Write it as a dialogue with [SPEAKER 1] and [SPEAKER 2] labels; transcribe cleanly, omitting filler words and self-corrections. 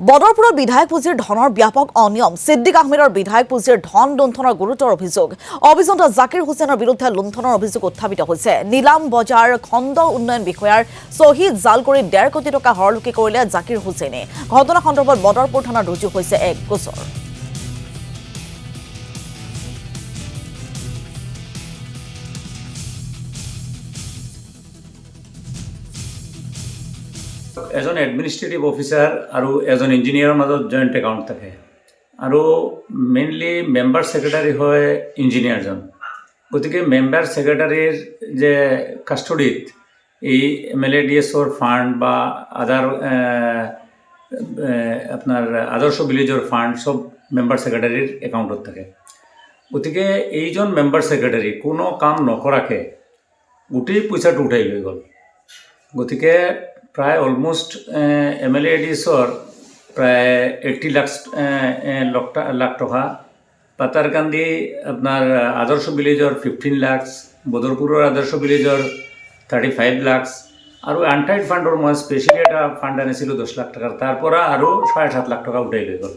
[SPEAKER 1] বদৰপুৰত বিধায়ক পুঁজিৰ ধনৰ ব্যাপক অনিয়ম ছিদ্দিক আহমেদৰ বিধায়ক পুঁজিৰ ধন লুণ্ঠনৰ গুৰুতৰ অভিযোগ অভিযন্তা জাকিৰ হুছেইনৰ বিৰুদ্ধে লুণ্ঠনৰ অভিযোগ উত্থাপিত হৈছে নীলাম বজাৰ খণ্ড উন্নয়ন বিষয়াৰ চহী জাল কৰি 1.5 কোটি টকা হৰলুকি কৰিলে জাকিৰ হুছেইনে ঘটনা সন্দৰ্ভত বদৰপুৰ থানাত ৰুজু হৈছে এক গোচৰ
[SPEAKER 2] এজন এডমিনিষ্ট্ৰেটিভ অফিচাৰ আৰু এজন ইঞ্জিনিয়াৰৰ মাজত জইণ্ট একাউণ্ট থাকে আৰু মেইনলি মেম্বাৰ ছেক্ৰেটাৰী হয় ইঞ্জিনিয়াৰজন গতিকে মেম্বাৰ ছেক্ৰেটাৰীৰ যে কাষ্টডিত এই MLADS-ৰ ফাণ্ড বা আদাৰ আপোনাৰ আদৰ্শ ভিলেজৰ ফাণ্ড সব মেম্বাৰ ছেক্ৰেটাৰীৰ একাউণ্টত থাকে গতিকে এইজন মেম্বাৰ ছেক্ৰেটাৰী কোনো কাম নকৰাকৈ গোটেই পইচাটো উঠাই লৈ গ'ল গতিকে প্ৰায় অলমোষ্ট MLADS-ৰ প্ৰায় 80 লাখ টকা পাতাৰকান্দি আপোনাৰ আদৰ্শ ভিলেজৰ 15 লাখ বদৰপুৰৰ আদৰ্শ ভিলেজৰ 35 লাখ আৰু আনটাইড ফাণ্ডৰ মই স্পেচিয়েলি এটা ফাণ্ড আনিছিলোঁ 10 লাখ টকাৰ তাৰ পৰা আৰু 7.5 লাখ টকা উঠাই লৈ গ'ল